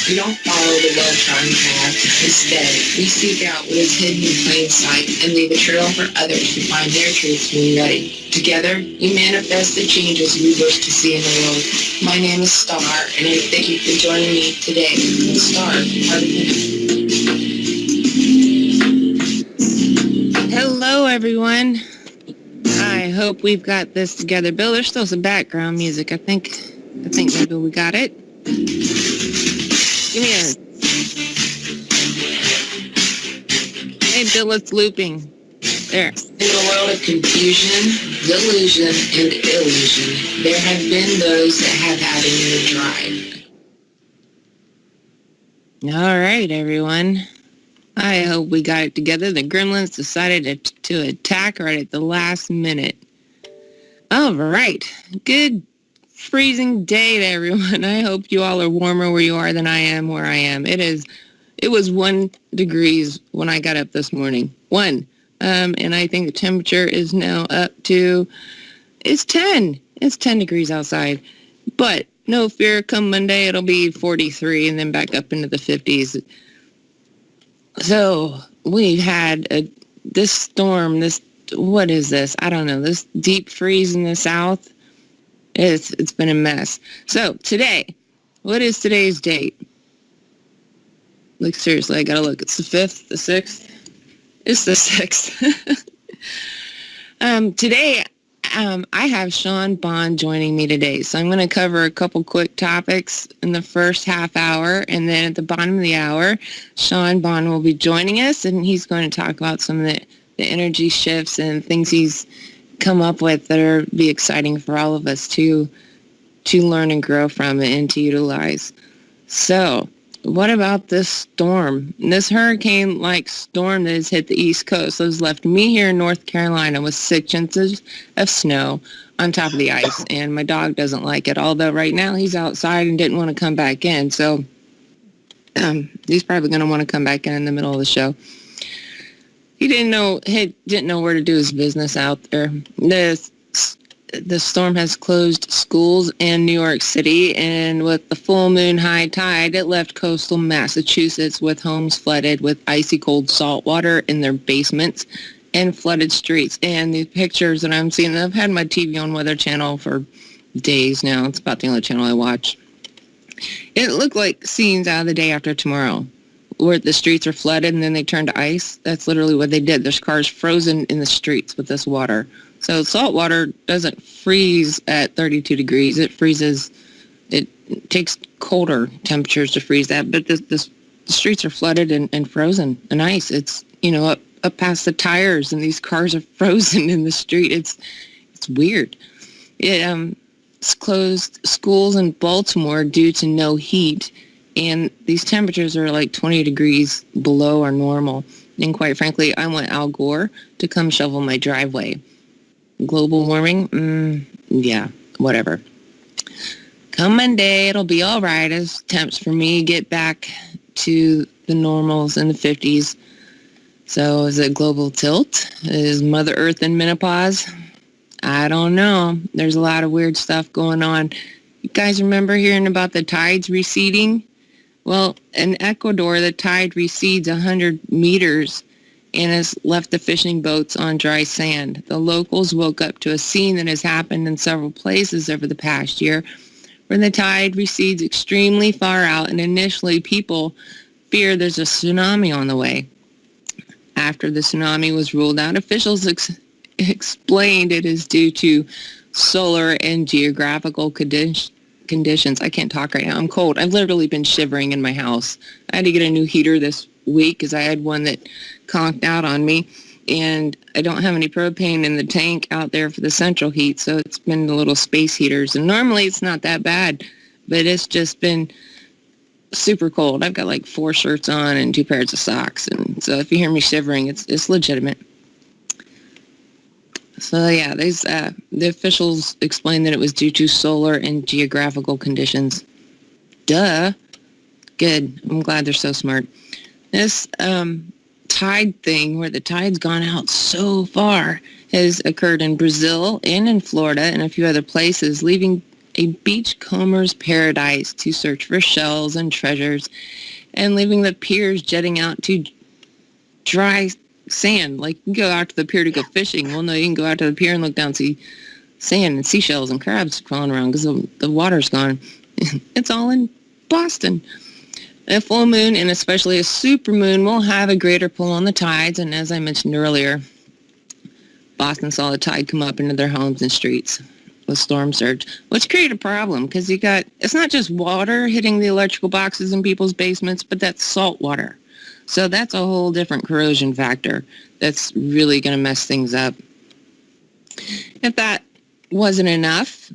We don't follow the well-trodden path. Instead, we seek out what is hidden in plain sight and leave a trail for others to find their truths when ready. Together, we manifest the changes we wish to see in the world. My name is Star, and I thank you for joining me today. Star, part of Hello, everyone. I hope we've got this together. Bill, there's still some background music. I think maybe we got it. Give me a... Hey, Bill, it's looping. There. In a world of confusion, delusion, and illusion, there have been those that have had an inner drive. All right, everyone. I hope we got it together. The gremlins decided to attack right at the last minute. All right. Good freezing day to everyone. I hope you all are warmer where you are than I am where I am. It was 1 degrees when I got up this morning. 1. And I think the temperature is now up to, it's 10. It's 10 degrees outside. But no fear, come Monday, it'll be 43 and then back up into the 50s. So we've had this storm, what is this? I don't know, this deep freeze in the south. It's been a mess. So today, what is today's date? Like, seriously, I gotta look. It's the 5th, the 6th? It's the 6th. Today, I have Sean Bond joining me today. So I'm going to cover a couple quick topics in the first half hour. And then at the bottom of the hour, Sean Bond will be joining us. And he's going to talk about some of the energy shifts and things he's come up with that are be exciting for all of us to learn and grow from and to utilize. So what about this storm? This hurricane-like storm that has hit the East Coast has left me here in North Carolina with 6 inches of snow on top of the ice, and my dog doesn't like it, although right now he's outside and didn't want to come back in, so he's probably going to want to come back in the middle of the show. He didn't know where to do his business out there. The storm has closed schools in New York City, and with the full moon high tide, it left coastal Massachusetts with homes flooded with icy cold salt water in their basements and flooded streets. And the pictures that I'm seeing, I've had my TV on Weather Channel for days now. It's about the only channel I watch. It looked like scenes out of the Day After Tomorrow, where the streets are flooded and then they turn to ice. That's literally what they did. There's cars frozen in the streets with this water. So salt water doesn't freeze at 32 degrees. It freezes, it takes colder temperatures to freeze that, but the streets are flooded and frozen and ice. It's, up past the tires, and these cars are frozen in the street. It's weird. It's closed schools in Baltimore due to no heat, and these temperatures are like 20 degrees below our normal. And quite frankly, I want Al Gore to come shovel my driveway. Global warming? Yeah, whatever. Come Monday, it'll be all right as temps for me get back to the normals in the 50s. So is it global tilt? Is Mother Earth in menopause? I don't know. There's a lot of weird stuff going on. You guys remember hearing about the tides receding? Well, in Ecuador, the tide recedes 100 meters and has left the fishing boats on dry sand. The locals woke up to a scene that has happened in several places over the past year, where the tide recedes extremely far out, and initially people fear there's a tsunami on the way. After the tsunami was ruled out, officials explained it is due to solar and geographical conditions. I can't talk right now. I'm cold. I've literally been shivering in my house. I had to get a new heater this week because I had one that conked out on me, and I don't have any propane in the tank out there for the central heat, so it's been the little space heaters. And normally it's not that bad, but it's just been super cold. I've got like 4 shirts on and 2 pairs of socks, and so if you hear me shivering, it's legitimate. So yeah, the officials explained that it was due to solar and geographical conditions. Duh. Good. I'm glad they're so smart. This tide thing, where the tide's gone out so far, has occurred in Brazil and in Florida and a few other places, leaving a beachcomber's paradise to search for shells and treasures, and leaving the piers jetting out to dry sand. Like, you can go out to the pier to go fishing. Well, no, you can go out to the pier and look down and see sand and seashells and crabs crawling around because the water's gone. It's all in Boston. A full moon, and especially a supermoon, will have a greater pull on the tides. And as I mentioned earlier, Boston saw the tide come up into their homes and streets with storm surge, which created a problem because it's not just water hitting the electrical boxes in people's basements, but that's salt water. So that's a whole different corrosion factor that's really going to mess things up. If that wasn't enough,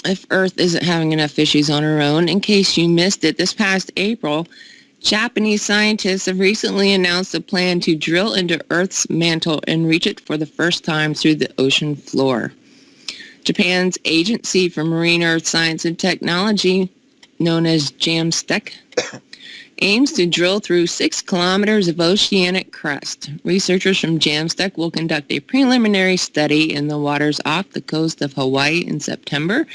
if Earth isn't having enough issues on her own, in case you missed it, this past April, Japanese scientists have recently announced a plan to drill into Earth's mantle and reach it for the first time through the ocean floor. Japan's Agency for Marine Earth Science and Technology, known as JAMSTEC, aims to drill through 6 kilometers of oceanic crust. Researchers from JAMSTEC will conduct a preliminary study in the waters off the coast of Hawaii in September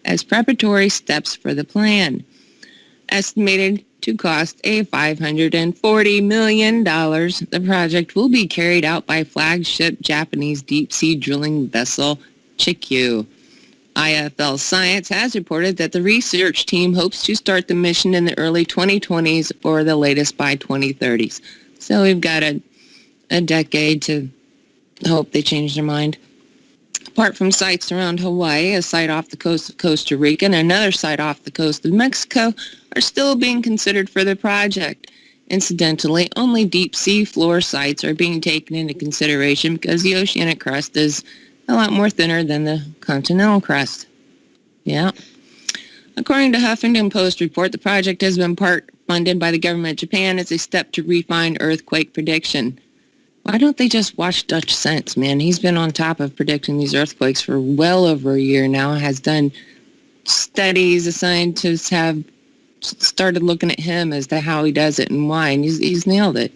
as preparatory steps for the plan. Estimated to cost $540 million, the project will be carried out by flagship Japanese deep-sea drilling vessel Chikyu. IFL Science has reported that the research team hopes to start the mission in the early 2020s or the latest by 2030s. So we've got a decade to hope they change their mind. Apart from sites around Hawaii, a site off the coast of Costa Rica and another site off the coast of Mexico are still being considered for the project. Incidentally, only deep sea floor sites are being taken into consideration because the oceanic crust is a lot more thinner than the continental crust. Yeah. According to Huffington Post report, the project has been part funded by the government of Japan as a step to refine earthquake prediction. Why don't they just watch Dutch Sense, man? He's been on top of predicting these earthquakes for well over a year now, has done studies. The scientists have started looking at him as to how he does it and why, and he's nailed it.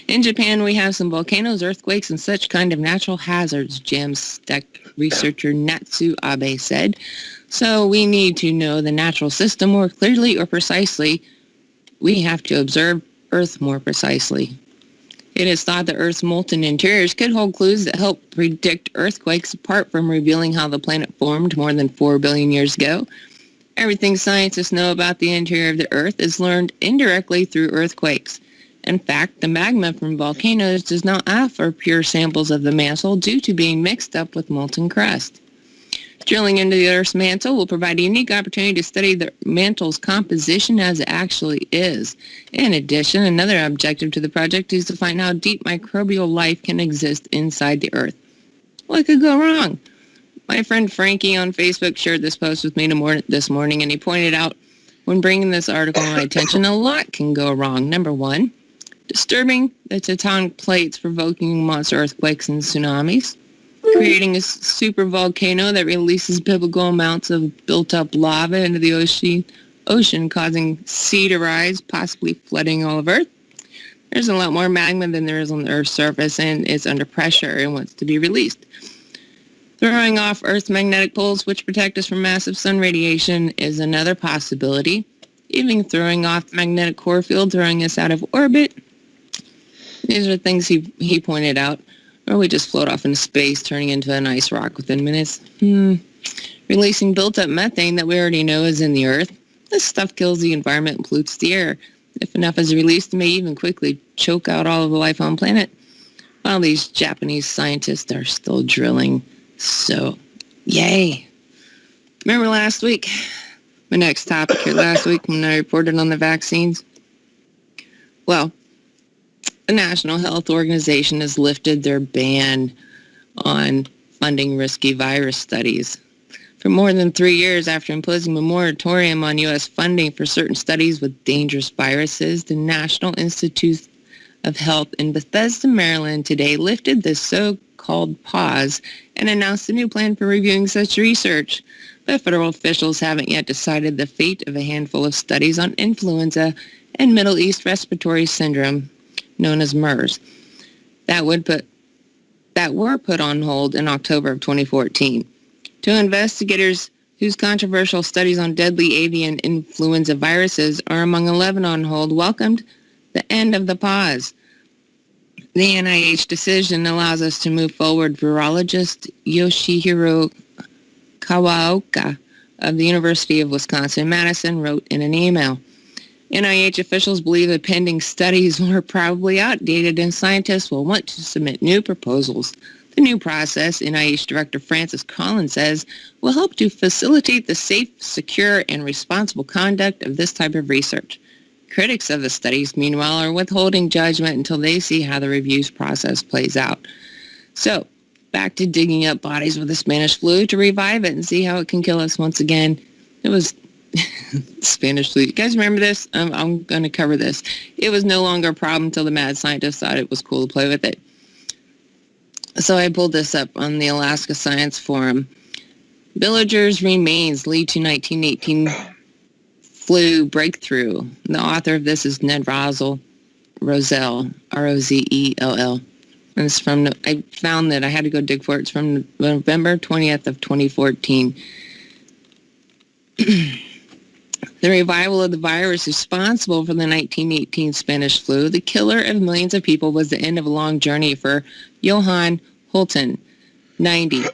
In Japan, we have some volcanoes, earthquakes, and such kind of natural hazards, JAMSTEC researcher Natsu Abe said. So we need to know the natural system more clearly or precisely. We have to observe Earth more precisely. It is thought that Earth's molten interiors could hold clues that help predict earthquakes apart from revealing how the planet formed more than 4 billion years ago. Everything scientists know about the interior of the Earth is learned indirectly through earthquakes. In fact, the magma from volcanoes does not offer pure samples of the mantle due to being mixed up with molten crust. Drilling into the Earth's mantle will provide a unique opportunity to study the mantle's composition as it actually is. In addition, another objective to the project is to find how deep microbial life can exist inside the Earth. What could go wrong? My friend Frankie on Facebook shared this post with me this morning, and he pointed out, when bringing this article to my attention, a lot can go wrong. Number one, disturbing the tectonic plates, provoking monster earthquakes and tsunamis, creating a super volcano that releases biblical amounts of built-up lava into the ocean, causing sea to rise, possibly flooding all of Earth. There's a lot more magma than there is on the Earth's surface, and it's under pressure and wants to be released. Throwing off Earth's magnetic poles, which protect us from massive sun radiation, is another possibility. Even throwing off the magnetic core field, throwing us out of orbit. These are things he pointed out. Or we just float off into space, turning into an ice rock within minutes. Releasing built-up methane that we already know is in the Earth. This stuff kills the environment and pollutes the air. If enough is released, it may even quickly choke out all of the life on the planet. While these Japanese scientists are still drilling. So, yay. Remember last week? My next topic here last week when I reported on the vaccines? Well, the National Health Organization has lifted their ban on funding risky virus studies. For more than 3 years after imposing a moratorium on U.S. funding for certain studies with dangerous viruses, the National Institute of Health in Bethesda, Maryland today lifted the so-called pause and announced a new plan for reviewing such research. But federal officials haven't yet decided the fate of a handful of studies on influenza and Middle East respiratory syndrome, known as MERS, that were put on hold in October of 2014. Two investigators whose controversial studies on deadly avian influenza viruses are among 11 on hold, welcomed the end of the pause. The NIH decision allows us to move forward. Virologist Yoshihiro Kawaoka of the University of Wisconsin-Madison wrote in an email, NIH officials believe the pending studies are probably outdated and scientists will want to submit new proposals. The new process, NIH Director Francis Collins says, will help to facilitate the safe, secure, and responsible conduct of this type of research. Critics of the studies, meanwhile, are withholding judgment until they see how the reviews process plays out. So, back to digging up bodies with the Spanish flu to revive it and see how it can kill us once again. It was Spanish flu. You guys remember this? I'm going to cover this. It was no longer a problem until the mad scientists thought it was cool to play with it. So I pulled this up on the Alaska Science Forum. Villagers' remains lead to 1918 flu breakthrough. The author of this is Ned Rosell, Rozell, R-O-Z-E-L-L. And it's from, I found that I had to go dig for it. It's from November 20th of 2014. The revival of the virus responsible for the 1918 Spanish flu, the killer of millions of people, was the end of a long journey for Johann Holton, 90. He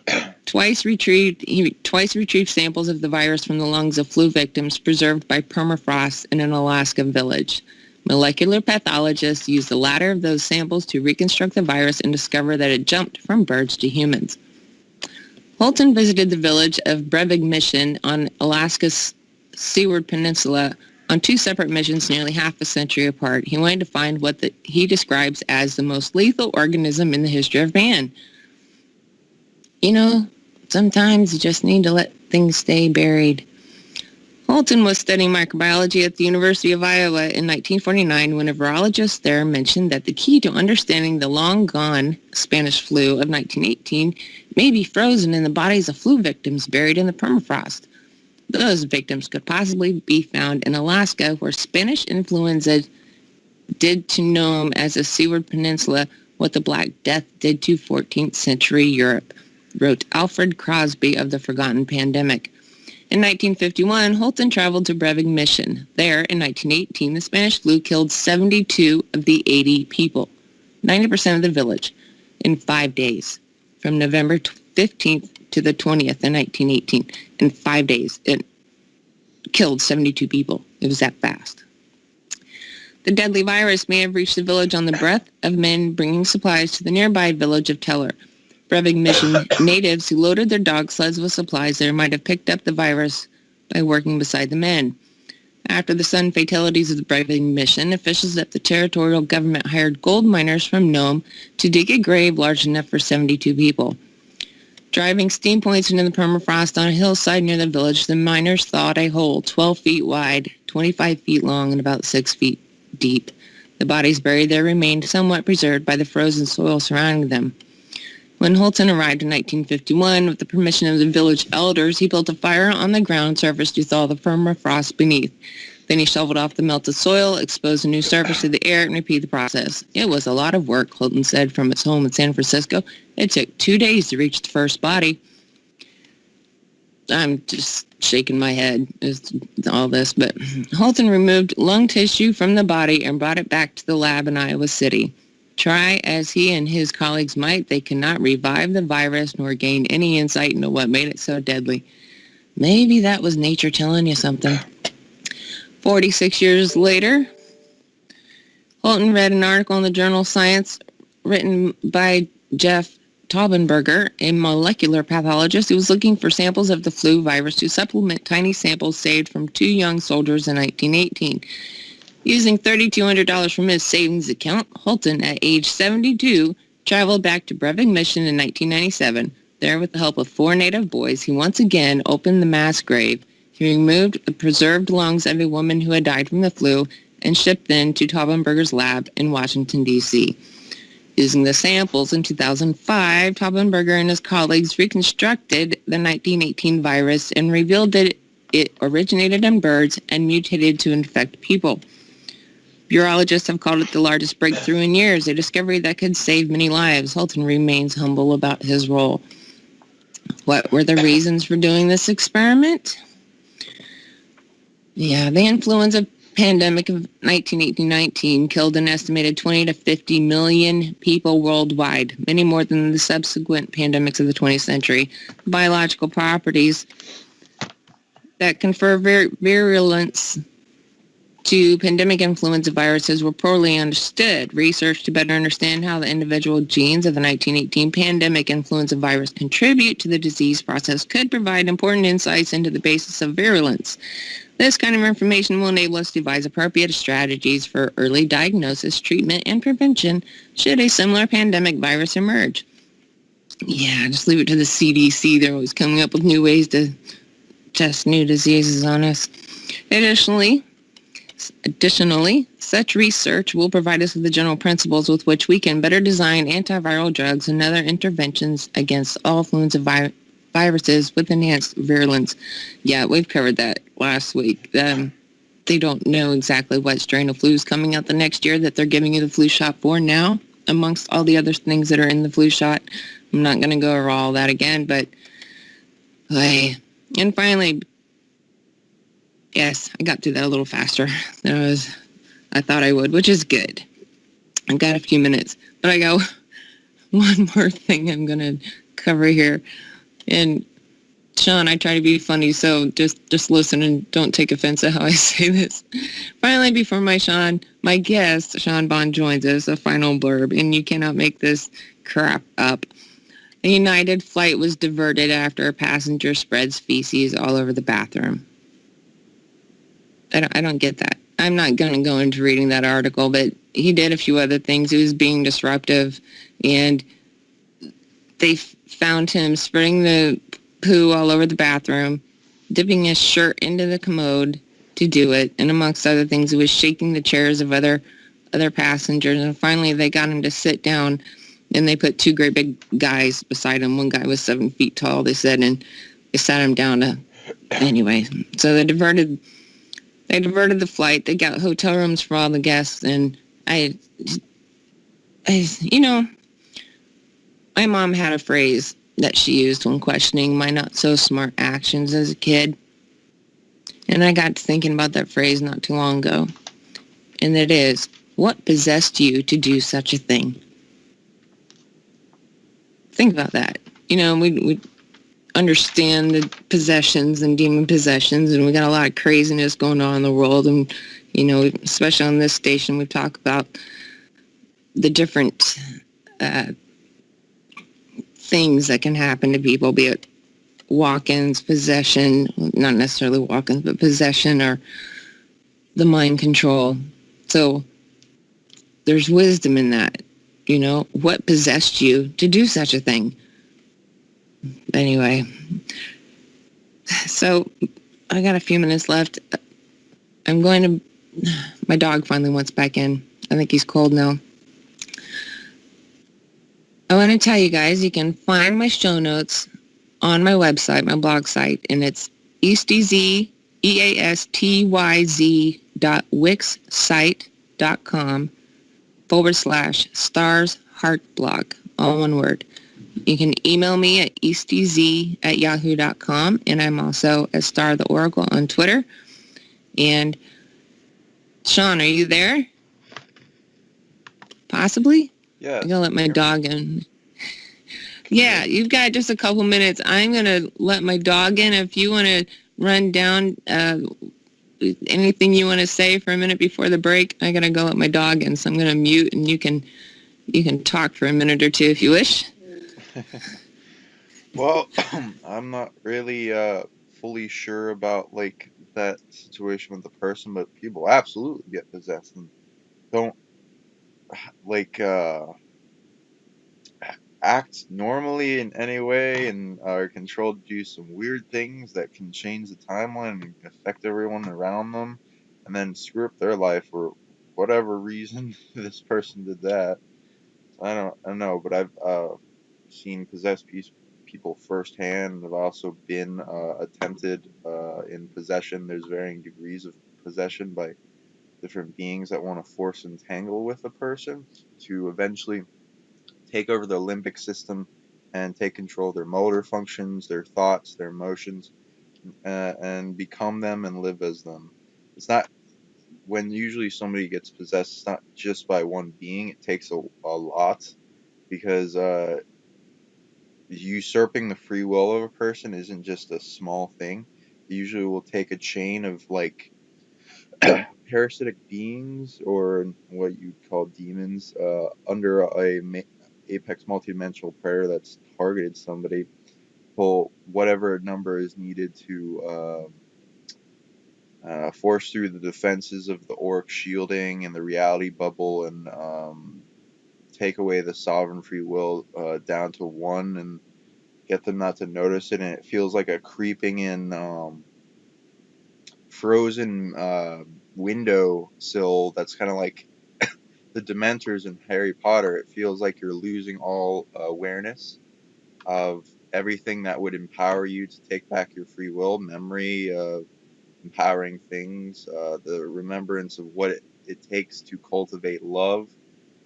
twice retrieved samples of the virus from the lungs of flu victims preserved by permafrost in an Alaska village. Molecular pathologists used the latter of those samples to reconstruct the virus and discover that it jumped from birds to humans. Holton visited the village of Brevig Mission on Alaska's Seward Peninsula on two separate missions nearly half a century apart. He wanted to find what he describes as the most lethal organism in the history of man. You know, sometimes you just need to let things stay buried. Holton was studying microbiology at the University of Iowa in 1949 when a virologist there mentioned that the key to understanding the long-gone Spanish flu of 1918 may be frozen in the bodies of flu victims buried in the permafrost. Those victims could possibly be found in Alaska, where Spanish influenza did to Nome as the Seward Peninsula what the Black Death did to 14th century Europe, wrote Alfred Crosby of the Forgotten Pandemic. In 1951, Holton traveled to Brevig Mission. There, in 1918, the Spanish flu killed 72 of the 80 people, 90% of the village, in 5 days, from November 15th to the 20th in 1918. In 5 days, it killed 72 people. It was that fast. The deadly virus may have reached the village on the breath of men bringing supplies to the nearby village of Teller. Brevig Mission natives who loaded their dog sleds with supplies there might have picked up the virus by working beside the men. After the sudden fatalities of the Brevig Mission, officials at the territorial government hired gold miners from Nome to dig a grave large enough for 72 people. Driving steam points into the permafrost on a hillside near the village, the miners thawed a hole 12 feet wide, 25 feet long, and about 6 feet deep. The bodies buried there remained somewhat preserved by the frozen soil surrounding them. When Holton arrived in 1951, with the permission of the village elders, he built a fire on the ground surface to thaw the permafrost beneath. Then he shoveled off the melted soil, exposed a new surface to the air, and repeated the process. It was a lot of work, Holton said from his home in San Francisco. It took 2 days to reach the first body. I'm just shaking my head at all this, but Holton removed lung tissue from the body and brought it back to the lab in Iowa City. Try as he and his colleagues might, they cannot revive the virus nor gain any insight into what made it so deadly. Maybe that was nature telling you something. 46 years later, Holton read an article in the journal Science written by Jeff Taubenberger, a molecular pathologist who was looking for samples of the flu virus to supplement tiny samples saved from 2 young soldiers in 1918. Using $3,200 from his savings account, Holton, at age 72, traveled back to Brevig Mission in 1997. There, with the help of 4 native boys, he once again opened the mass grave. He removed the preserved lungs of a woman who had died from the flu and shipped them to Taubenberger's lab in Washington, D.C. Using the samples in 2005, Taubenberger and his colleagues reconstructed the 1918 virus and revealed that it originated in birds and mutated to infect people. Virologists have called it the largest breakthrough in years, a discovery that could save many lives. Holton remains humble about his role. What were the reasons for doing this experiment? Yeah, the influenza pandemic of 1918-19 killed an estimated 20 to 50 million people worldwide, many more than the subsequent pandemics of the 20th century. Biological properties that confer virulence to pandemic influenza viruses were poorly understood. Research to better understand how the individual genes of the 1918 pandemic influenza virus contribute to the disease process could provide important insights into the basis of virulence. This kind of information will enable us to devise appropriate strategies for early diagnosis, treatment, and prevention should a similar pandemic virus emerge. Yeah, just leave it to the CDC. They're always coming up with new ways to test new diseases on us. Additionally, such research will provide us with the general principles with which we can better design antiviral drugs and other interventions against all influenza viruses with enhanced virulence. Yeah, we've covered that last week. They don't know exactly what strain of flu is coming out the next year that they're giving you the flu shot for now, amongst all the other things that are in the flu shot. I'm not going to go over all that again, but and finally, yes, I got through that a little faster than I thought I would, which is good. I've got a few minutes, but I got one more thing I'm going to cover here. And Sean, I try to be funny, so just listen and don't take offense at how I say this. Finally, before my guest, Sean Bond, joins us, a final blurb, and you cannot make this crap up. A United flight was diverted after a passenger spreads feces all over the bathroom. I don't get that. I'm not going to go into reading that article, but he did a few other things. He was being disruptive, and they found him spreading the poo all over the bathroom, dipping his shirt into the commode to do it, and amongst other things, he was shaking the chairs of other passengers, and finally they got him to sit down, and they put two great big guys beside him. One guy was 7 feet tall, they said, and they sat him down to, anyway. So they diverted the flight. They got hotel rooms for all the guests, and I my mom had a phrase that she used when questioning my not-so-smart actions as a kid. And I got to thinking about that phrase not too long ago. And it is, what possessed you to do such a thing? Think about that. We understand the possessions and demon possessions, and we got a lot of craziness going on in the world. And, especially on this station, we talk about the different things that can happen to people, be it walk-ins, possession, not necessarily walk-ins, but possession or the mind control. So there's wisdom in that. What possessed you to do such a thing? Anyway, so I got a few minutes left. My dog finally wants back in. I think he's cold now. I want to tell you guys, you can find my show notes on my website, my blog site, and it's eastyz.wixsite.com/stars heart blog, all one word. You can email me at eastyz@yahoo.com, and I'm also at Star the Oracle on Twitter. And Sean, are you there? Possibly? Yeah. I'm going to let my dog in. Yeah, you've got just a couple minutes. I'm going to let my dog in. If you want to run down anything you want to say for a minute before the break, I got to go let my dog in. So I'm going to mute, and you can talk for a minute or two if you wish. Well, I'm not really fully sure about that situation with the person, but people absolutely get possessed and don't act normally in any way, and are controlled to do some weird things that can change the timeline and affect everyone around them, and then screw up their life for whatever reason this person did that. I don't know, but I've seen possessed people firsthand. I've also been attempted in possession. There's varying degrees of possession by different beings that want to force entangle with a person to eventually take over the limbic system and take control of their motor functions, their thoughts, their emotions, and become them and live as them. It's not when usually somebody gets possessed, it's not just by one being. It takes a lot because usurping the free will of a person isn't just a small thing. It usually will take a chain of like parasitic beings or what you'd call demons under apex multidimensional predator that's targeted somebody. Pull whatever number is needed to force through the defenses of the auric shielding and the reality bubble and take away the sovereign free will down to one and get them not to notice it. And it feels like a creeping in frozen window sill that's kind of like the Dementors in Harry Potter. It feels like you're losing all awareness of everything that would empower you to take back your free will, memory, empowering things, the remembrance of what it takes to cultivate love,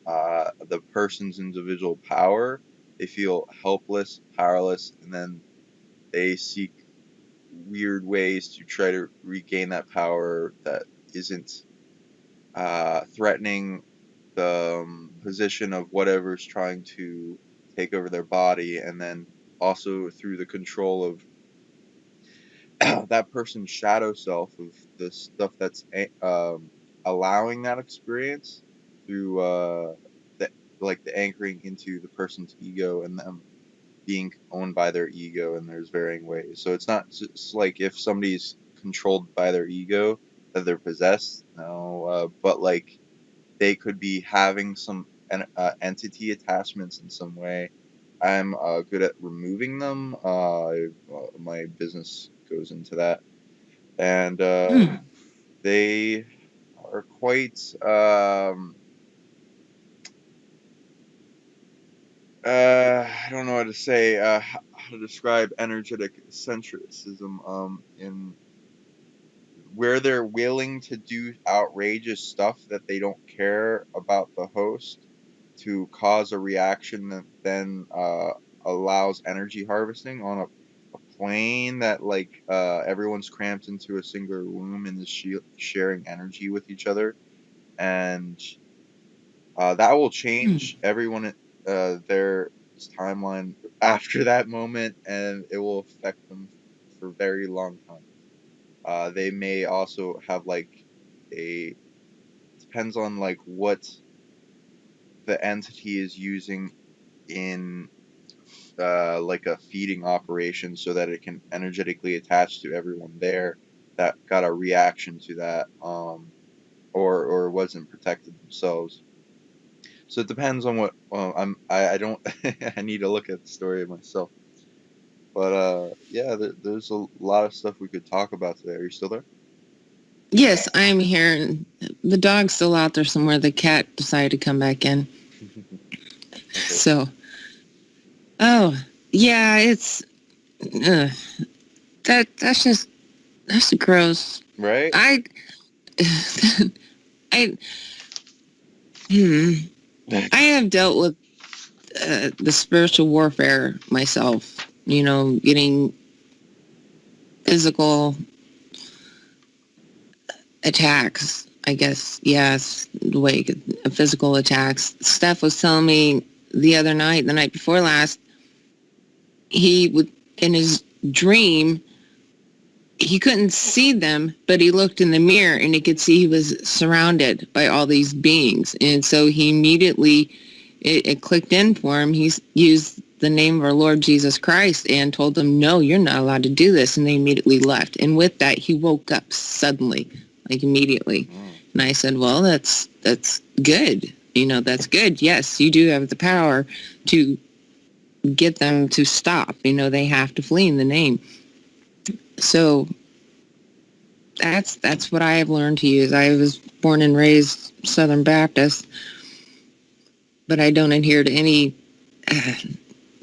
the person's individual power. They feel helpless, powerless, and then they seek weird ways to try to regain that power that isn't threatening the position of whatever's trying to take over their body, and then also through the control of that person's shadow self of the stuff that's allowing that experience through the anchoring into the person's ego and them being owned by their ego, and there's varying ways. So it's not just like if somebody's controlled by their ego that they're possessed, no, but like they could be having some entity attachments in some way. I'm good at removing them. My business goes into that, and they are quite. I don't know how to say. How to describe energetic eccentricism. In where they're willing to do outrageous stuff that they don't care about the host to cause a reaction that then allows energy harvesting on a plane that like everyone's cramped into a singular room and is sharing energy with each other, and that will change everyone their timeline after that moment, and it will affect them for a very long time. They may also have like depends on like what the entity is using in like a feeding operation so that it can energetically attach to everyone there that got a reaction to that or wasn't protected themselves. So it depends on what I don't I need to look at the story myself. But yeah, there's a lot of stuff we could talk about today. Are you still there? Yes, I am here. The dog's still out there somewhere. The cat decided to come back in. Okay. So, oh, yeah, it's, that's gross. Right? I, I, I have dealt with the spiritual warfare myself, getting physical attacks, I guess. Yes, the way physical attacks. Steph was telling me the night before last, he would, in his dream, he couldn't see them, but he looked in the mirror and he could see he was surrounded by all these beings. And so he immediately, it clicked in for him. He's used the name of our Lord Jesus Christ and told them, no, you're not allowed to do this. And they immediately left. And with that, he woke up suddenly, like immediately. And I said, well, that's good. That's good. Yes, you do have the power to get them to stop. They have to flee in the name. So that's what I have learned to use. I was born and raised Southern Baptist, but I don't adhere to any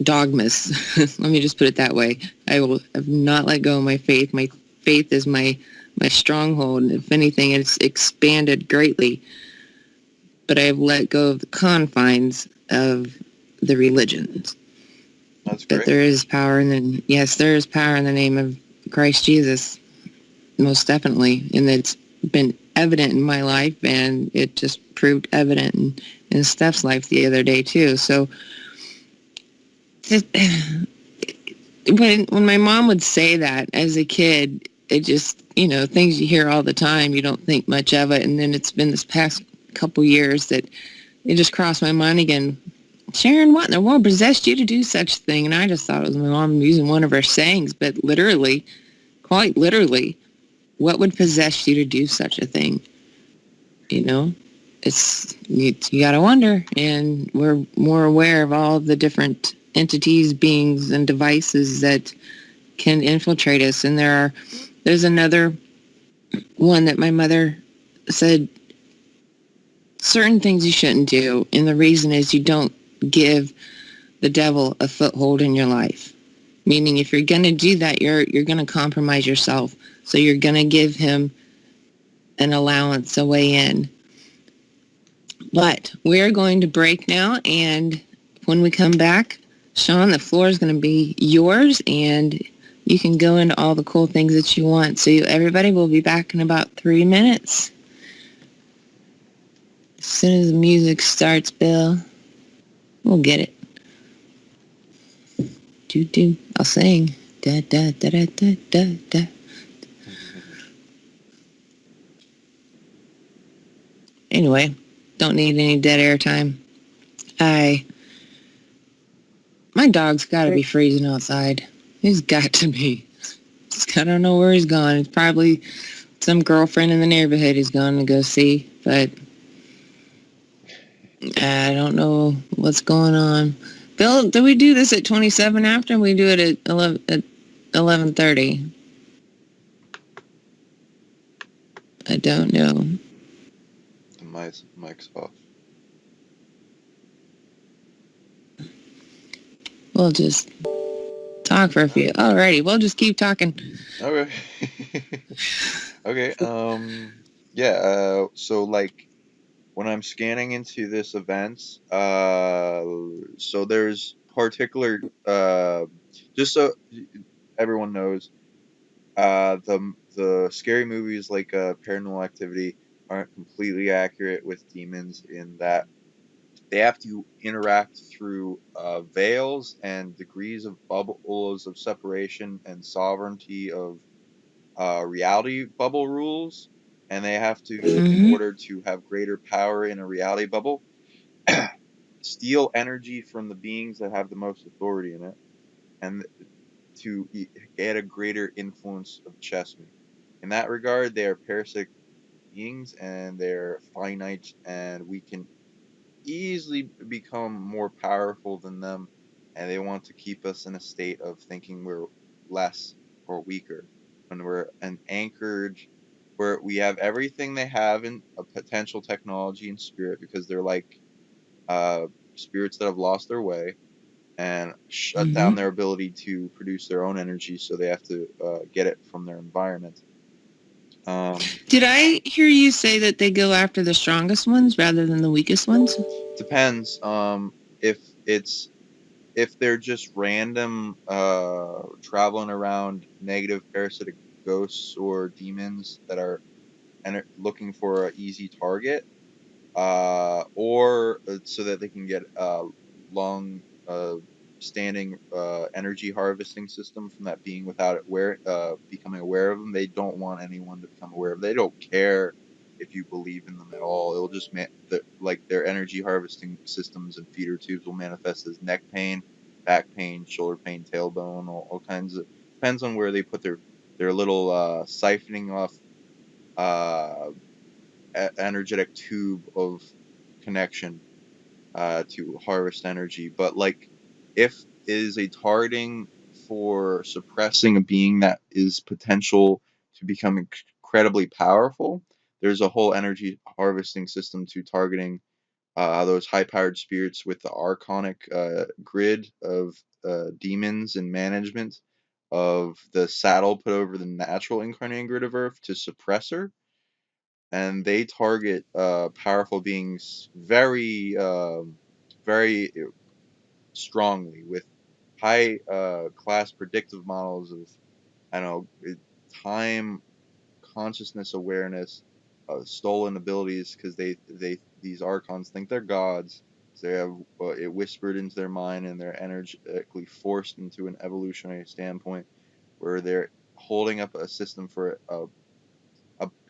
dogmas. Let me just put it that way. I have not let go of my faith. My faith is my stronghold. If anything, it's expanded greatly. But I have let go of the confines of the religions. That's But great. there is power there is power in the name of Christ Jesus, most definitely. And it's been evident in my life, and it just proved evident in Steph's life the other day too. So when my mom would say that as a kid, it just, things you hear all the time, you don't think much of it. And then it's been this past couple years that it just crossed my mind again. Sharon, what in the world possessed you to do such a thing? And I just thought it was my mom using one of her sayings, but literally, quite literally, what would possess you to do such a thing? You got to wonder, and we're more aware of all the different entities, beings, and devices that can infiltrate us. And there's another one that my mother said, certain things you shouldn't do, and the reason is you don't give the devil a foothold in your life. Meaning, if you're going to do that, you're going to compromise yourself. So you're going to give him an allowance, a way in. But we're going to break now, and when we come back, Sean, the floor is going to be yours, and you can go into all the cool things that you want. So everybody will be back in about 3 minutes. As soon as the music starts, Bill, we'll get it. Do. I'll sing. Da da da da da da da. Anyway, don't need any dead air time. My dog's got to be freezing outside. He's got to be. I don't know where he's gone. It's probably some girlfriend in the neighborhood he's going to go see, but I don't know what's going on. Bill, do we do this at 27 after? We do it at 11:30. I don't know. The mic's off. We'll just talk for a few. Alrighty, we'll just keep talking. Okay. Okay. Yeah. So like when I'm scanning into this event, so there's particular, just so everyone knows, the scary movies like Paranormal Activity aren't completely accurate with demons in that they have to interact through veils and degrees of bubbles of separation and sovereignty of reality bubble rules, and they have to, in order to have greater power in a reality bubble, steal energy from the beings that have the most authority in it, and to get a greater influence of chessmen. In that regard, they are parasitic beings, and they're finite, and we can easily become more powerful than them, and they want to keep us in a state of thinking we're less or weaker when we're an anchored, where we have everything they have in a potential technology and spirit, because they're like spirits that have lost their way and shut down their ability to produce their own energy, so they have to get it from their environment. Did I hear you say that they go after the strongest ones rather than the weakest ones? Depends. If it's if they're just random traveling around negative parasitic ghosts or demons that are looking for an easy target, or so that they can get long standing energy harvesting system from that being without becoming aware of them. They don't want anyone to become aware of them. They don't care if you believe in them at all. It'll just like their energy harvesting systems and feeder tubes will manifest as neck pain, back pain, shoulder pain, tailbone, all kinds of, depends on where they put their little siphoning off uh, energetic tube of connection to harvest energy. But like, if it is a targeting for suppressing a being that is potential to become incredibly powerful, there's a whole energy harvesting system to targeting those high-powered spirits with the archonic grid of demons and management of the saddle put over the natural incarnating grid of Earth to suppress her, and they target powerful beings very, very strongly with high class predictive models of, I don't know, time, consciousness awareness, stolen abilities, because these archons think they're gods. So they have it whispered into their mind, and they're energetically forced into an evolutionary standpoint where they're holding up a system for a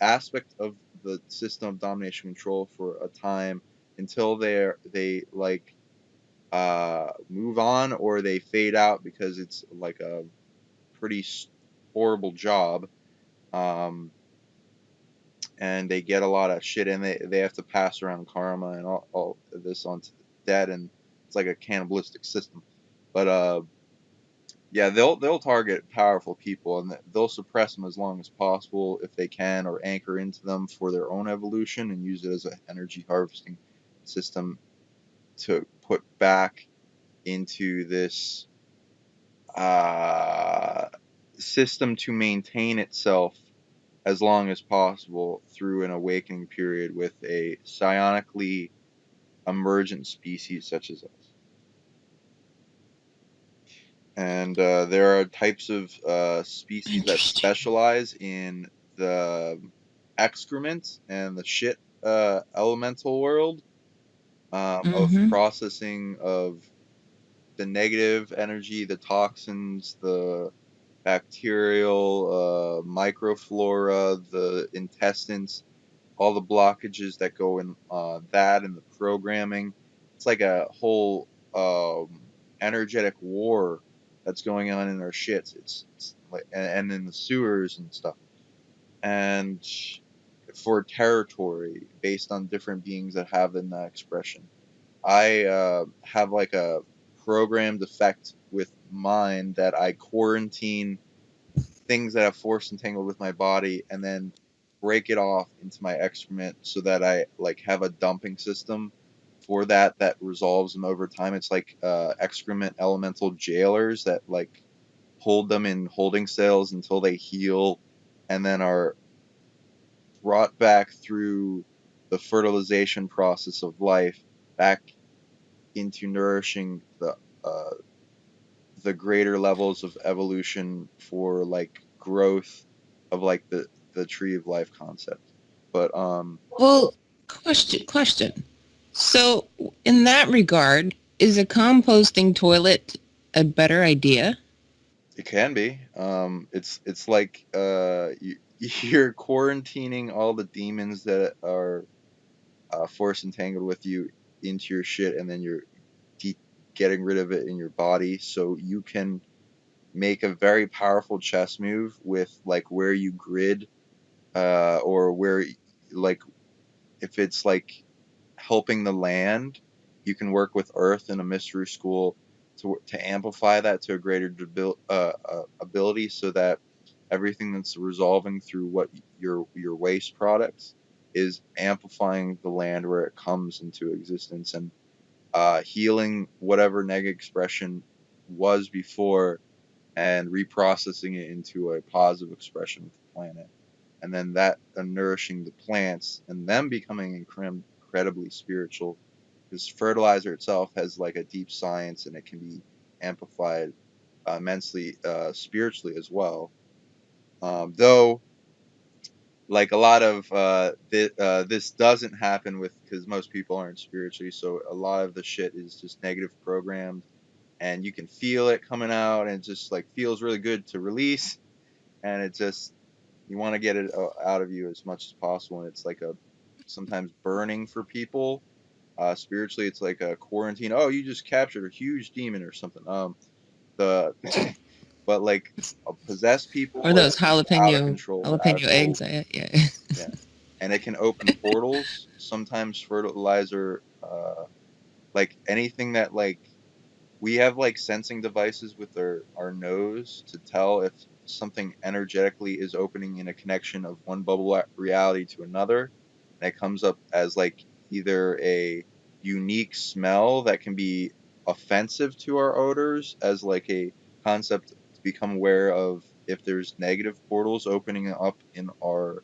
aspect of the system of domination control for a time until they like move on, or they fade out because it's like a pretty horrible job. Um, and they get a lot of shit, and they have to pass around karma and all this on to the dead, and it's like a cannibalistic system. But yeah, they'll target powerful people, and they'll suppress them as long as possible if they can, or anchor into them for their own evolution and use it as an energy harvesting system to put back into this uh, system to maintain itself as long as possible through an awakening period with a psionically emergent species such as us. And there are types of species that Interesting. specialize in the excrement and the shit elemental world, of Mm-hmm. processing of the negative energy, the toxins, the bacterial microflora, the intestines, all the blockages that go in that, and the programming. It's like a whole energetic war that's going on in our shits. It's like, and in the sewers and stuff. And for territory based on different beings that have in that expression. I have like a programmed effect with mine that I quarantine things that have force entangled with my body, and then break it off into my excrement so that I like have a dumping system for that resolves them over time. It's like excrement elemental jailers that like hold them in holding cells until they heal, and then are brought back through the fertilization process of life back into nourishing uh, the greater levels of evolution for like growth of like the tree of life concept. But Well, question. So, in that regard, is a composting toilet a better idea? it can be. It's like you're quarantining all the demons that are force entangled with you into your shit, and then you're de- getting rid of it in your body, so you can make a very powerful chess move with like where you grid, or where, like, if it's like helping the land, you can work with Earth in a mystery school to amplify that to a greater ability, so that everything that's resolving through what your waste products is amplifying the land where it comes into existence, and healing whatever negative expression was before, and reprocessing it into a positive expression of the planet, and then that nourishing the plants and them becoming incredibly spiritual, because fertilizer itself has like a deep science, and it can be amplified immensely spiritually as well. Though like a lot of this doesn't happen with, because most people aren't spiritually, so a lot of the shit is just negative programmed, and you can feel it coming out, and it just like feels really good to release, and it just, you want to get it out of you as much as possible, and it's like a sometimes burning for people. Spiritually, it's like a quarantine. Oh, you just captured a huge demon or something. The but like possessed Or people, those it's out of control, out of jalapeno control. eggs? Yeah. Yeah, and it can open portals. Sometimes fertilizer, like anything that like we have like sensing devices with our nose to tell if something energetically is opening in a connection of one bubble reality to another, and it comes up as like either a unique smell that can be offensive to our odors, as like a concept to become aware of if there's negative portals opening up in our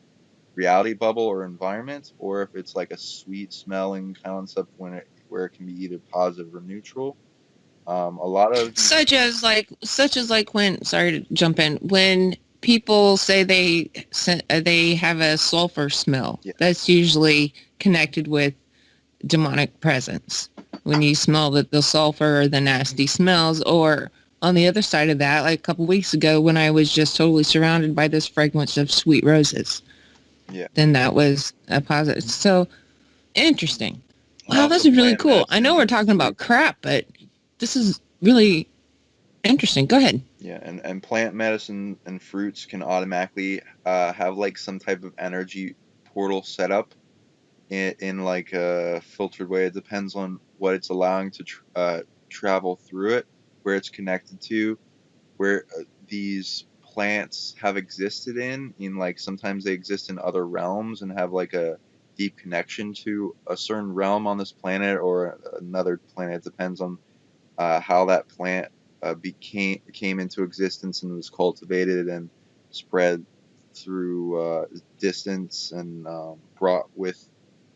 reality bubble or environment, or if it's like a sweet smelling concept when it where it can be either positive or neutral. A lot of these, Such as like when, sorry to jump in, when people say they have a sulfur smell, yeah, that's usually connected with demonic presence. When you smell the sulfur or the nasty smells, or on the other side of that, like a couple weeks ago when I was just totally surrounded by this fragrance of sweet roses, yeah. then that was a positive. So interesting. And Wow, this also is really plant cool. I know medicine we're and talking about fruits. crap, but this is really interesting. Go ahead. Yeah, and plant medicine and fruits can automatically have like some type of energy portal set up in like a filtered way. It depends on what it's allowing to travel through it, where it's connected to, where these plants have existed in like sometimes they exist in other realms and have like a deep connection to a certain realm on this planet or another planet. It depends on how that plant came into existence and was cultivated and spread through distance and brought with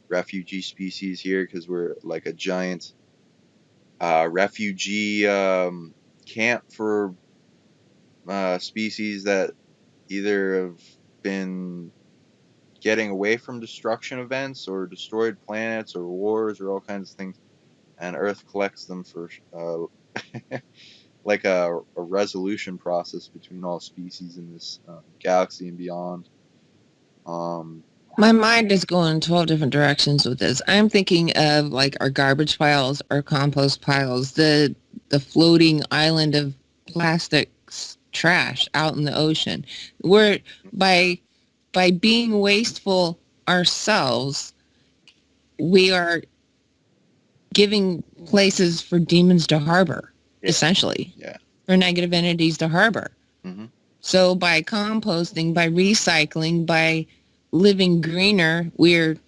refugee species here because we're like a giant refugee camp for species that either have been getting away from destruction events or destroyed planets or wars or all kinds of things, and Earth collects them for like a resolution process between all species in this galaxy and beyond. Um, My mind is going 12 different directions with this. I'm thinking of like our garbage piles, our compost piles, the floating island of plastics trash out in the ocean. We're by by being wasteful ourselves, we are giving places for demons to harbor, yeah, essentially, yeah, for negative entities to harbor. hmm So by composting, by recycling, by living greener, we're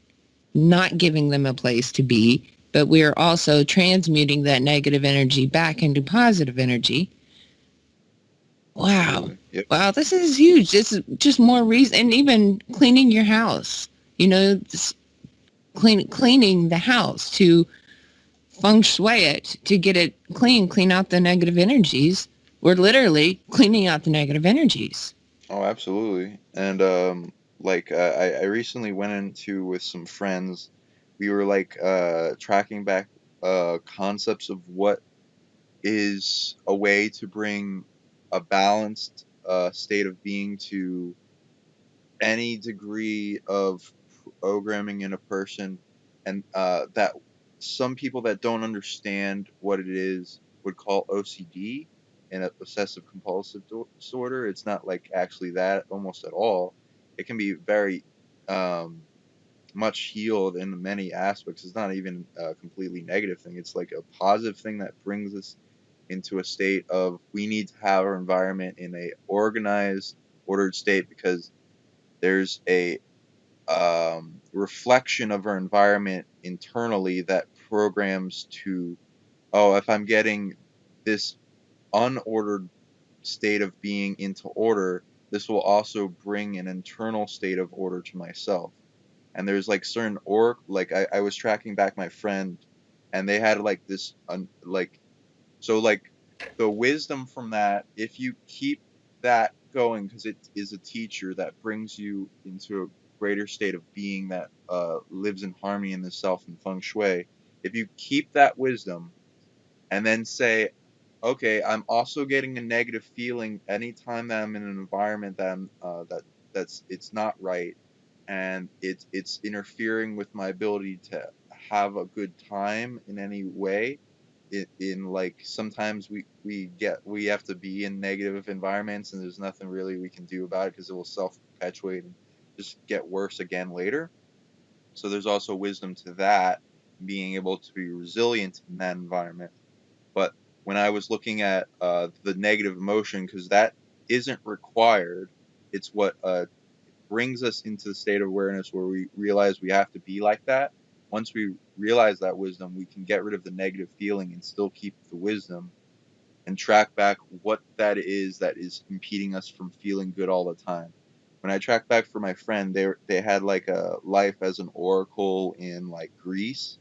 not giving them a place to be, but we're also transmuting that negative energy back into positive energy. Wow. absolutely, yep, Wow, this is huge. This is just more reason, and even cleaning your house. You know, cleaning the house to feng shui it, to get it clean out the negative energies. We're literally cleaning out the negative energies. oh, absolutely. And like I recently went into with some friends. We were like tracking back concepts of what is a way to bring a balanced state of being to any degree of programming in a person, and that some people that don't understand what it is would call OCD and a obsessive compulsive disorder. It's not like actually that almost at all. It can be very um, much healed in many aspects. It's not even a completely negative thing. It's like a positive thing that brings us into a state of we need to have our environment in a organized, ordered state because there's a reflection of our environment internally that programs to, oh, if I'm getting this unordered state of being into order, this will also bring an internal state of order to myself. And there's like certain like I was tracking back my friend, and they had like this like so like the wisdom from that, if you keep that going, because it is a teacher that brings you into a greater state of being that lives in harmony in the self and feng shui. If you keep that wisdom and then say, okay, I'm also getting a negative feeling anytime that I'm in an environment that that's it's not right, and it's interfering with my ability to have a good time in any way. In like sometimes we have to be in negative environments and there's nothing really we can do about it because it will self perpetuate and just get worse again later. So there's also wisdom to that, being able to be resilient in that environment. But when I was looking at the negative emotion, because that isn't required, it's what brings us into the state of awareness where we realize we have to be like that. Once we realize that wisdom, we can get rid of the negative feeling and still keep the wisdom and track back what that is impeding us from feeling good all the time. When I track back for my friend, they had like a life as an oracle in like Greece,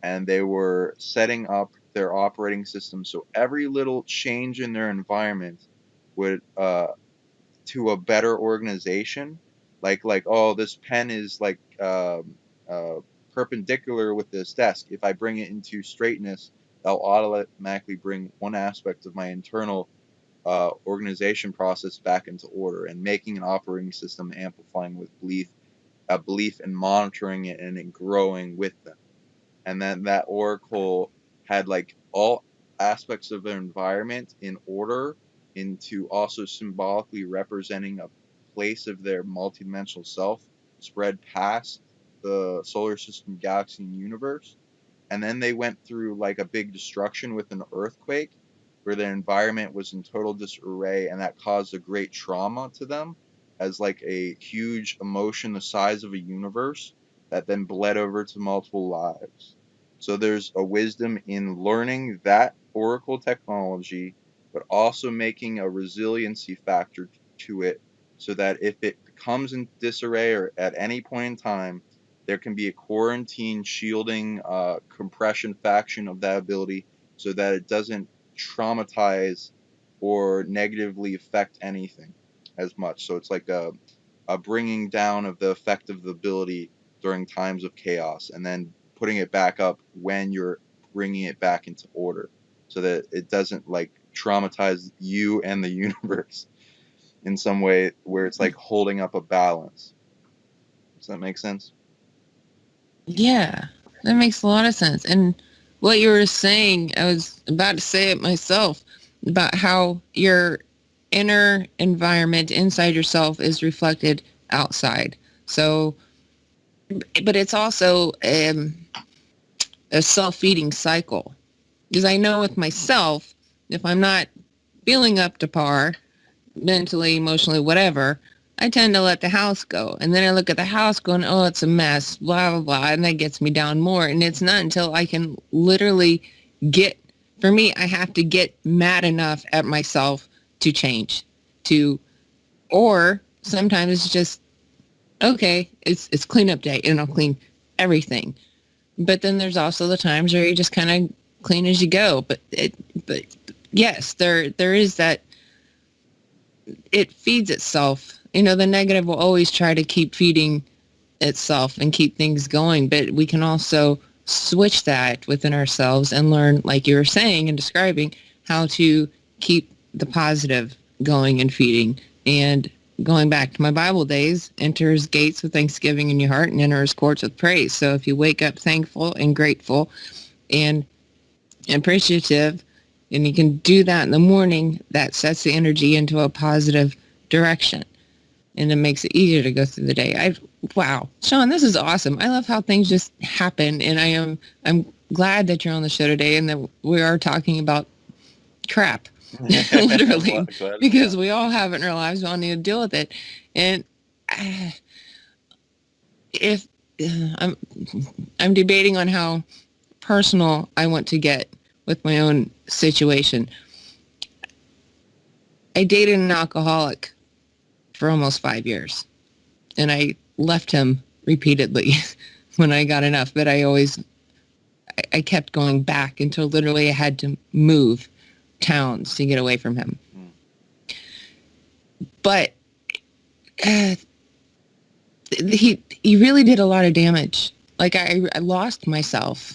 and they were setting up their operating system. So every little change in their environment would to a better organization, like oh, this pen is like perpendicular with this desk. If I bring it into straightness, that'll automatically bring one aspect of my internal organization process back into order, and making an operating system amplifying with belief and monitoring it and it growing with them. And then that oracle had like all aspects of their environment in order, into also symbolically representing a place of their multidimensional self spread past the solar system, galaxy, and universe. And then they went through like a big destruction with an earthquake where their environment was in total disarray, and that caused a great trauma to them as like a huge emotion the size of a universe that then bled over to multiple lives. So there's a wisdom in learning that oracle technology, but also making a resiliency factor to it, so that if it becomes in disarray or at any point in time, there can be a quarantine shielding compression faction of that ability, so that it doesn't traumatize or negatively affect anything as much. So it's like a bringing down of the effect of the ability during times of chaos, and then putting it back up when you're bringing it back into order, so that it doesn't like traumatize you and the universe in some way where it's like holding up a balance. Does that make sense? Yeah, that makes a lot of sense. And what you were saying, I was about to say it myself, about how your inner environment inside yourself is reflected outside. So, but it's also a self-feeding cycle. Because I know with myself, if I'm not feeling up to par, mentally, emotionally, whatever, I tend to let the house go. And then I look at the house going, oh, it's a mess, blah, blah, blah. And that gets me down more. And it's not until I can literally for me, I have to get mad enough at myself to change, or sometimes it's just, okay, it's cleanup day and I'll clean everything. But then there's also the times where you just kind of clean as you go. But yes, there is that. It feeds itself. The negative will always try to keep feeding itself and keep things going, but we can also switch that within ourselves and learn, like you were saying and describing, how to keep the positive going and feeding. And going back to my Bible days, enter his gates with thanksgiving in your heart and enter his courts with praise. So if you wake up thankful and grateful and appreciative, and you can do that in the morning, that sets the energy into a positive direction, and it makes it easier to go through the day. Wow, Sean, this is awesome. I love how things just happen, and I'm glad that you're on the show today and that we are talking about crap, literally, because we all have it in our lives. We all need to deal with it. And if I'm debating on how personal I want to get with my own situation. I dated an alcoholic for almost 5 years, and I left him repeatedly when I got enough, but I kept going back until literally I had to move towns to get away from him. But he really did a lot of damage. Like I lost myself.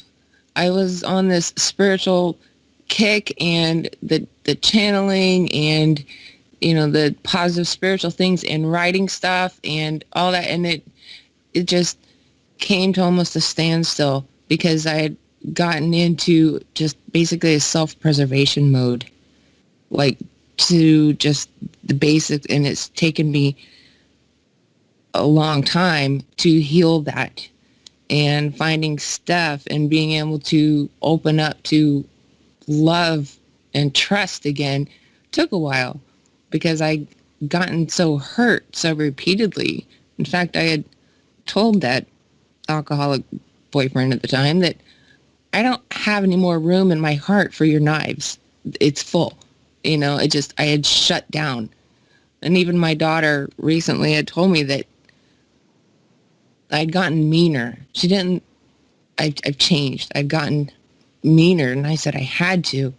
I was on this spiritual kick, and the channeling and the positive spiritual things and writing stuff and all that, and it just came to almost a standstill because I had gotten into just basically a self-preservation mode, like to just the basics, and it's taken me a long time to heal that. And finding stuff and being able to open up to love and trust again took a while, because I gotten so hurt so repeatedly. In fact, I had told that alcoholic boyfriend at the time that I don't have any more room in my heart for your knives. It's full. I had shut down. And even my daughter recently had told me that I'd gotten meaner. I've changed. I've gotten meaner, and I said I had to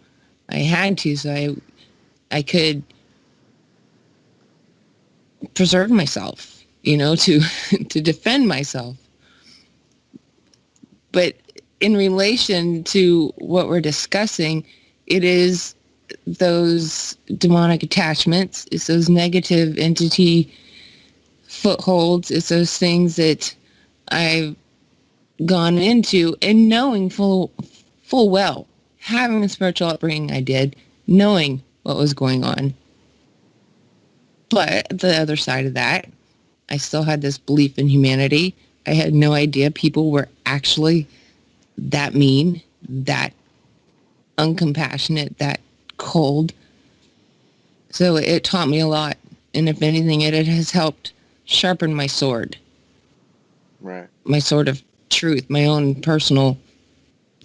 so I could preserve myself, to to defend myself. But in relation to what we're discussing, it is those demonic attachments, it's those negative entity footholds, it's those things that I've gone into and knowing full well, having the spiritual upbringing I did, knowing what was going on. But the other side of that, I still had this belief in humanity. I had no idea people were actually that mean, that uncompassionate, that cold. So it taught me a lot. And if anything, it has helped sharpen my sword. Right. My sword of truth, my own personal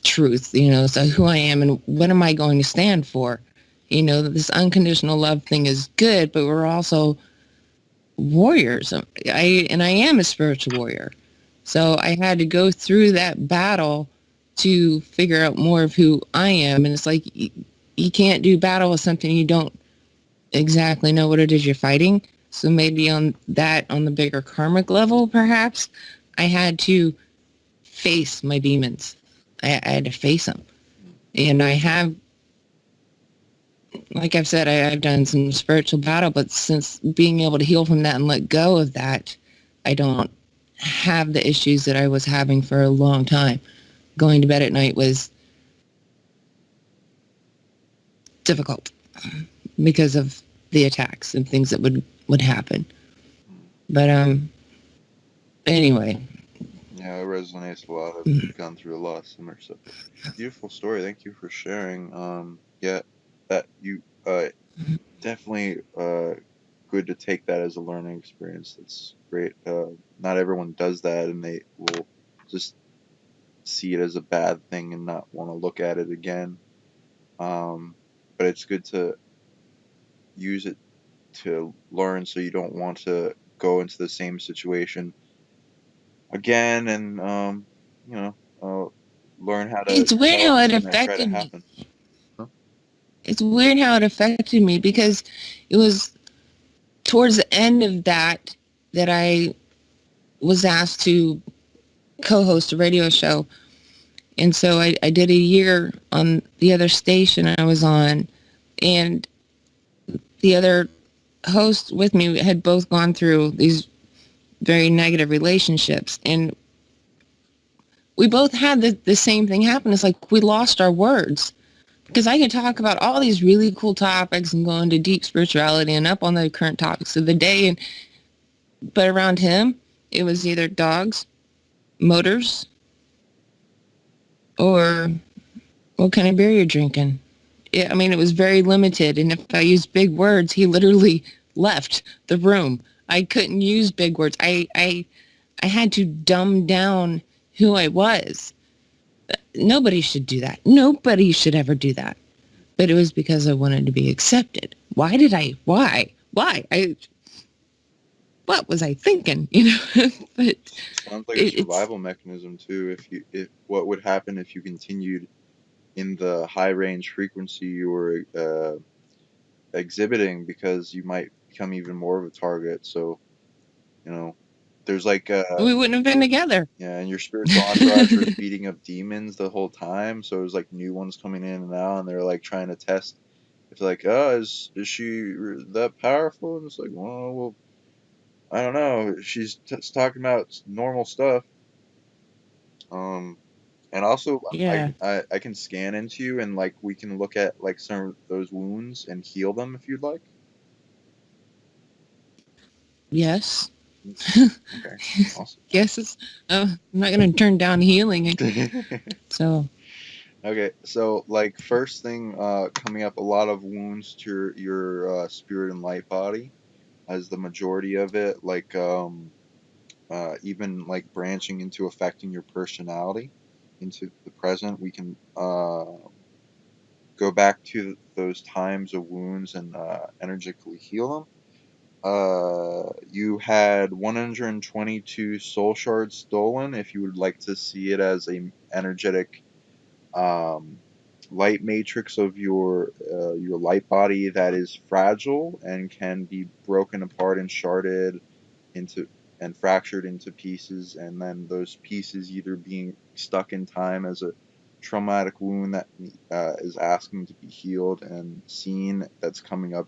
truth, so who I am and what am I going to stand for? This unconditional love thing is good, but we're also warriors. I am a spiritual warrior. So I had to go through that battle to figure out more of who I am. And it's like, you can't do battle with something you don't exactly know what it is you're fighting. So maybe on the bigger karmic level, perhaps, I had to face my demons. I had to face them. And I have, like I've said, I've done some spiritual battle, but since being able to heal from that and let go of that, I don't have the issues that I was having for a long time. Going to bed at night was difficult because of the attacks and things that would happen. But anyway. Yeah, it resonates a lot. I've gone through a lot of similar stuff. Beautiful story. Thank you for sharing. Yeah, that you definitely good to take that as a learning experience. That's great. Not everyone does that, and they will just see it as a bad thing and not want to look at it again. But it's good to use it to learn, so you don't want to go into the same situation again, and learn how to It's weird develop how it something that try to affected me. happen. Huh? It's weird how it affected me because it was towards the end of that I was asked to co-host a radio show. And so I did a year on the other station I was on, and the other host with me had both gone through these very negative relationships. And we both had the same thing happen. It's like we lost our words. Because I could talk about all these really cool topics and go into deep spirituality and up on the current topics of the day. But around him, it was either dogs, motors, or what kind of beer you're drinking. It was very limited. And if I used big words, he literally left the room. I couldn't use big words. I had to dumb down who I was. Nobody should do that. Nobody should ever do that. But it was because I wanted to be accepted. Why? What was I thinking? But sounds like a survival mechanism too. If what would happen if you continued in the high range frequency you were exhibiting, because you might become even more of a target. So, there's like we wouldn't have been together. Yeah, and your spiritual entourage was beating up demons the whole time, so it was like new ones coming in and out, and they're like trying to test if like, oh, is she that powerful? And it's like, well, I don't know. She's talking about normal stuff. And also, Yeah. I can scan into you, and like we can look at like some of those wounds and heal them if you'd like. Yes. Okay, awesome. Yes. I'm not going to turn down healing. So. Okay, so like first thing coming up, a lot of wounds to your spirit and light body, as the majority of it, like even like branching into affecting your personality into the present. We can go back to those times of wounds and energetically heal them. You had 122 soul shards stolen. If you would like to see it as a energetic light matrix of your light body that is fragile and can be broken apart and sharded into and fractured into pieces, and then those pieces either being stuck in time as a traumatic wound that is asking to be healed and seen, that's coming up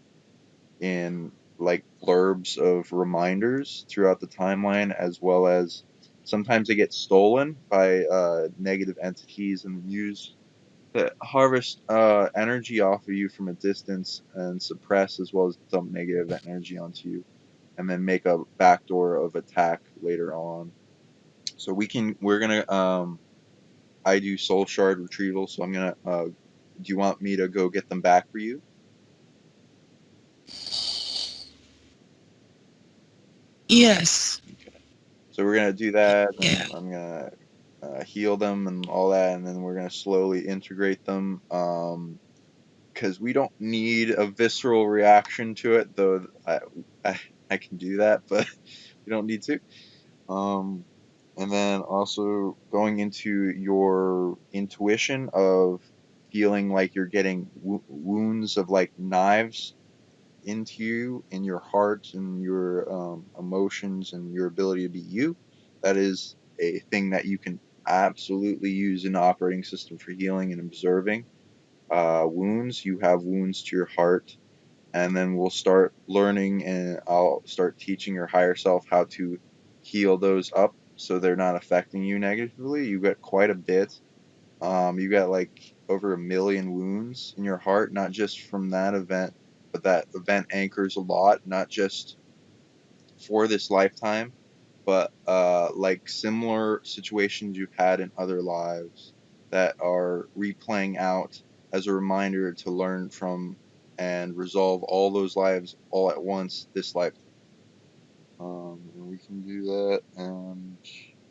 in like blurbs of reminders throughout the timeline, as well as sometimes they get stolen by negative entities and used to harvest energy off of you from a distance and suppress, as well as dump negative energy onto you, and then make a backdoor of attack later on. So we're gonna I do soul shard retrieval, so I'm gonna do you want me to go get them back for you? Yes. Okay. So we're gonna do that, Yeah. and I'm gonna heal them and all that, and then we're gonna slowly integrate them. Because we don't need a visceral reaction to it, though I can do that, but we don't need to. And then also going into your intuition of feeling like you're getting wounds of like knives into you in your heart and your emotions and your ability to be you. That is a thing that you can absolutely use in the operating system for healing and observing wounds. You have wounds to your heart, and then we'll start learning, and I'll start teaching your higher self how to heal those up so they're not affecting you negatively. You got quite a bit. You got like over 1 million wounds in your heart, not just from that event, but that event anchors a lot, not just for this lifetime, but like similar situations you've had in other lives that are replaying out as a reminder to learn from and resolve all those lives all at once this lifetime. And we can do that. And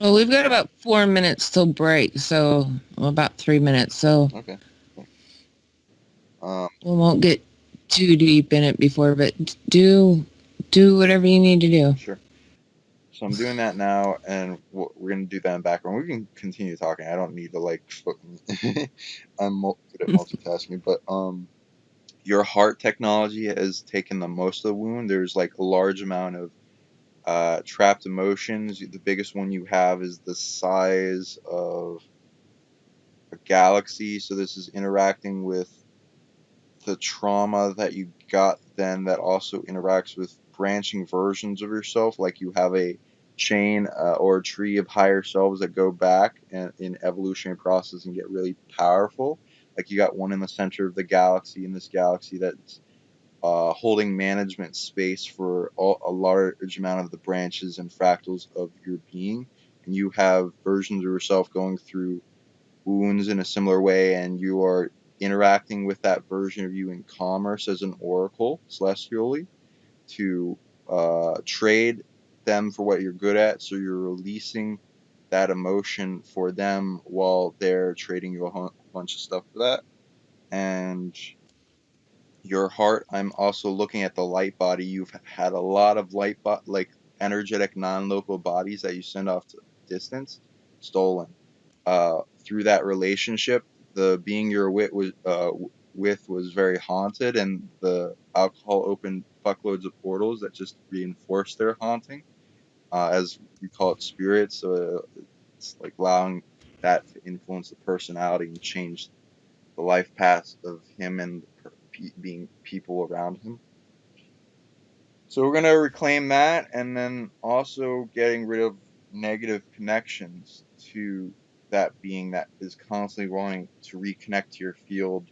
Well, we've got about 4 minutes till break, so about 3 minutes. So okay, um, we won't get too deep in it before, but do whatever you need to do. sure. So I'm doing that now, and we're gonna do that in background. We can continue talking. I don't need to like. I'm good at multitasking, but your heart technology has taken the most of the wound. There's like a large amount of trapped emotions. The biggest one you have is the size of a galaxy. So this is interacting with the trauma that you got then, that also interacts with branching versions of yourself. Like you have a chain or a tree of higher selves that go back and in evolutionary process and get really powerful. Like you got one in the center of the galaxy, in this galaxy that's holding management space for a large amount of the branches and fractals of your being. And you have versions of yourself going through wounds in a similar way, and you are interacting with that version of you in commerce as an oracle celestially to trade them for what you're good at. So you're releasing that emotion for them while they're trading you a bunch of stuff for that. And your heart, I'm also looking at the light body. You've had a lot of like energetic non-local bodies that you send off to distance, stolen. Through that relationship, the being you're with was very haunted, and the alcohol opened fuckloads of portals that just reinforced their haunting. As we call it, spirits. So it's like allowing that to influence the personality and change the life paths of him and being people around him. So we're going to reclaim that, and then also getting rid of negative connections to that being that is constantly wanting to reconnect to your field,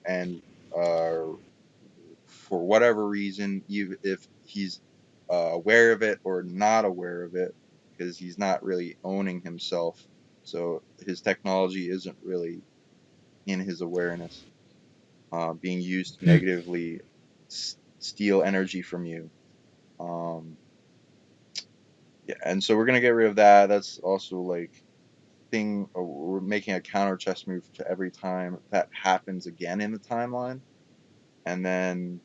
and for whatever reason, even if he's aware of it or not aware of it, because he's not really owning himself. So his technology isn't really in his awareness, being used to negatively steal energy from you. Um, yeah, and so we're gonna get rid of that. That's also like we're making a counter chess move to every time that happens again in the timeline, and then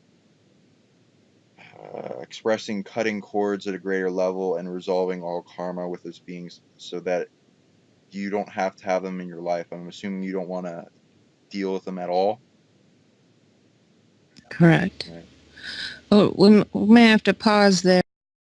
expressing cutting cords at a greater level and resolving all karma with his beings, so that you don't have to have them in your life. I'm assuming you don't want to deal with them at all. Correct. Right. Oh, we may have to pause there.